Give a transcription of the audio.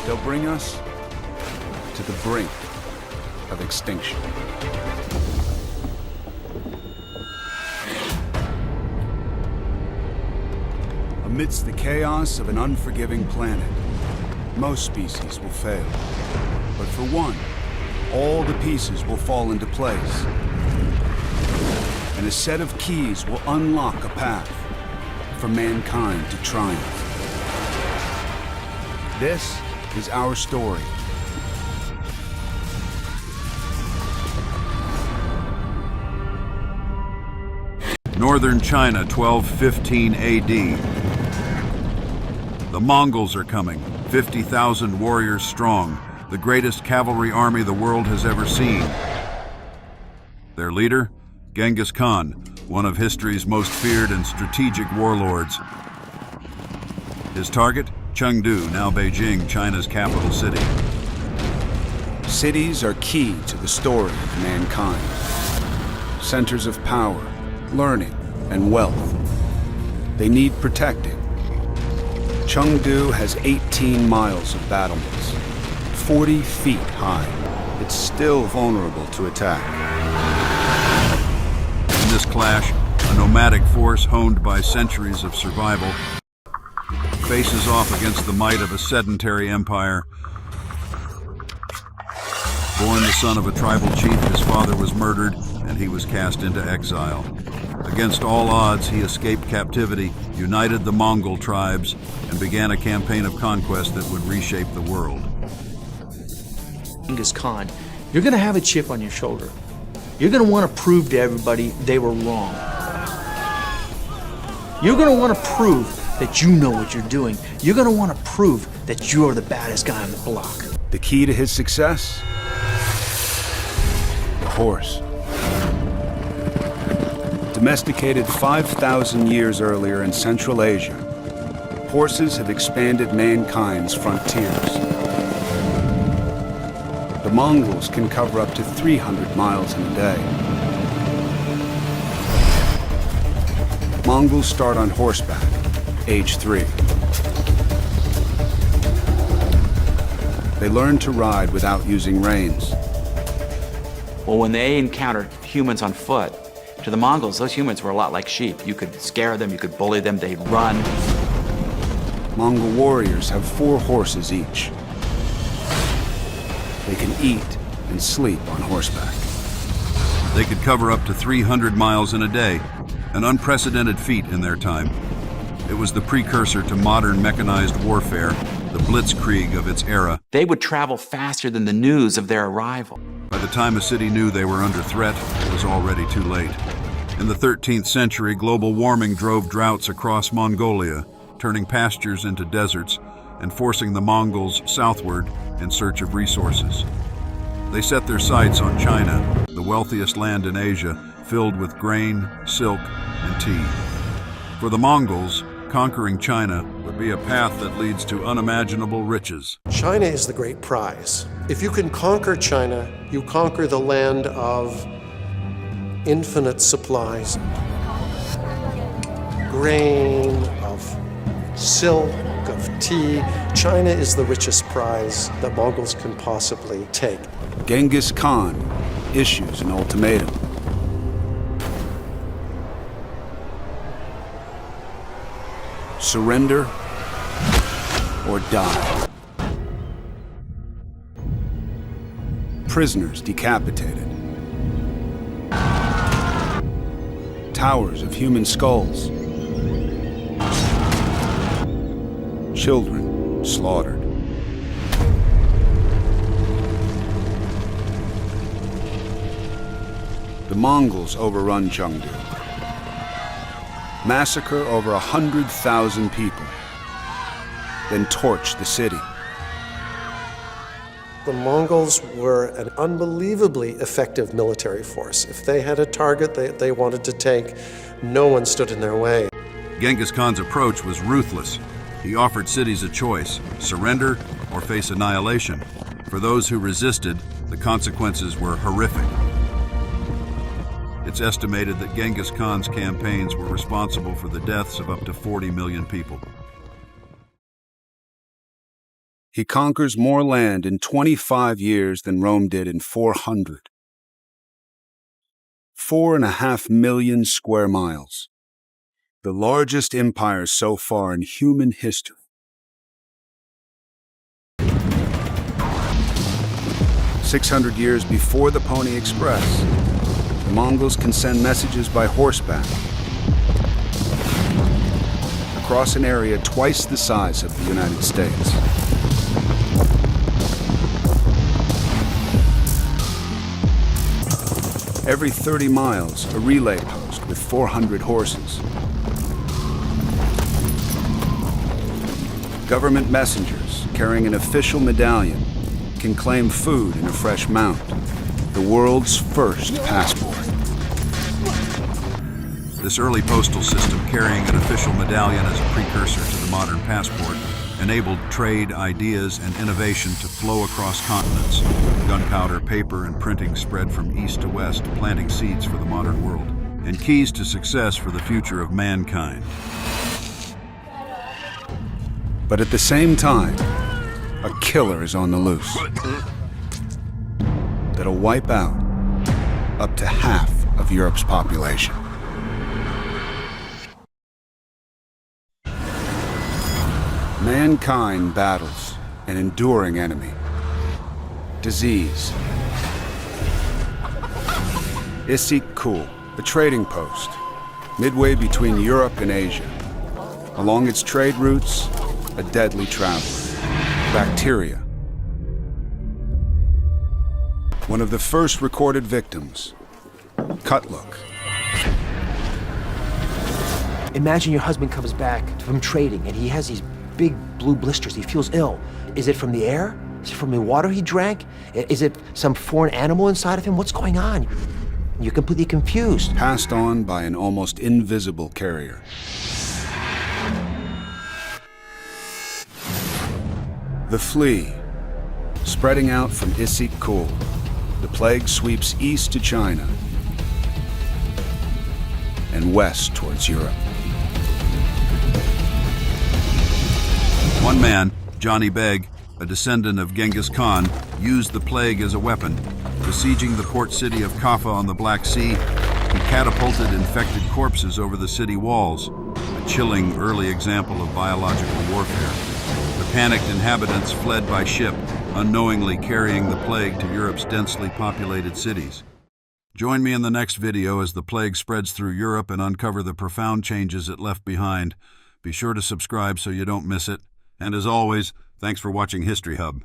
They'll bring us to the brink of extinction. Amidst the chaos of an unforgiving planet, most species will fail. But for one, all the pieces will fall into place. And a set of keys will unlock a path for mankind to triumph. This is our story. Northern China, 1215 AD. The Mongols are coming, 50,000 warriors strong, the greatest cavalry army the world has ever seen. Their leader, Genghis Khan, one of history's most feared and strategic warlords. His target, Chengdu, now Beijing, China's capital city. Cities are key to the story of mankind. Centers of power, learning, and wealth. They need protecting. Chengdu has 18 miles of battlements, 40 feet high. It's still vulnerable to attack. In this clash, a nomadic force honed by centuries of survival faces off against the might of a sedentary empire. Born the son of a tribal chief, his father was murdered, and he was cast into exile. Against all odds, he escaped captivity, united the Mongol tribes, and began a campaign of conquest that would reshape the world. Genghis Khan, you're going to have a chip on your shoulder. You're going to want to prove to everybody they were wrong. You're going to want to prove that you know what you're doing. You're going to want to prove that you're the baddest guy on the block. The key to his success? The horse. Domesticated 5,000 years earlier in Central Asia, horses have expanded mankind's frontiers. The Mongols can cover up to 300 miles in a day. Mongols start on horseback, age 3. They learn to ride without using reins. Well, when they encountered humans on foot, to the Mongols, those humans were a lot like sheep. You could scare them, you could bully them, they'd run. Mongol warriors have 4 horses each. They can eat and sleep on horseback. They could cover up to 300 miles in a day, an unprecedented feat in their time. It was the precursor to modern mechanized warfare, the blitzkrieg of its era. They would travel faster than the news of their arrival. By the time a city knew they were under threat, it was already too late. In the 13th century, global warming drove droughts across Mongolia, turning pastures into deserts and forcing the Mongols southward in search of resources. They set their sights on China, the wealthiest land in Asia, filled with grain, silk, and tea. For the Mongols, conquering China would be a path that leads to unimaginable riches. China is the great prize. If you can conquer China, you conquer the land of infinite supplies. Grain, of silk, of tea. China is the richest prize that Mongols can possibly take. Genghis Khan issues an ultimatum. Surrender or die. Prisoners decapitated. Towers of human skulls. Children slaughtered. The Mongols overrun Chengdu. Massacre over 100,000 people, then torch the city. The Mongols were an unbelievably effective military force. If they had a target they wanted to take, no one stood in their way. Genghis Khan's approach was ruthless. He offered cities a choice: surrender or face annihilation. For those who resisted, the consequences were horrific. It's estimated that Genghis Khan's campaigns were responsible for the deaths of up to 40 million people. He conquers more land in 25 years than Rome did in 400. 4.5 million square miles. The largest empire so far in human history. "600 years before the Pony Express, the Mongols can send messages by horseback across an area twice the size of the United States. Every 30 miles, a relay post with 400 horses. Government messengers carrying an official medallion can claim food in a fresh mount, the world's first passport. This early postal system, carrying an official medallion as a precursor to the modern passport, enabled trade, ideas, and innovation to flow across continents. Gunpowder, paper, and printing spread from east to west, planting seeds for the modern world, and keys to success for the future of mankind. But at the same time, a killer is on the loose that'll wipe out up to half of Europe's population. Mankind battles an enduring enemy. Disease. Issyk-Kul, a trading post, midway between Europe and Asia. Along its trade routes, a deadly traveler. Bacteria. One of the first recorded victims, Kutluk. Imagine your husband comes back from trading and he has these big blue blisters. He feels ill. Is it from the air? Is it from the water he drank? Is it some foreign animal inside of him? What's going on? You're completely confused. Passed on by an almost invisible carrier. The flea, spreading out from Issyk-Kul. The plague sweeps east to China and west towards Europe. One man, Johnny Beg, a descendant of Genghis Khan, used the plague as a weapon. Besieging the port city of Kaffa on the Black Sea, he catapulted infected corpses over the city walls, a chilling early example of biological warfare. The panicked inhabitants fled by ship, unknowingly carrying the plague to Europe's densely populated cities. Join me in the next video as the plague spreads through Europe and uncover the profound changes it left behind. Be sure to subscribe so you don't miss it. And as always, thanks for watching History Hub.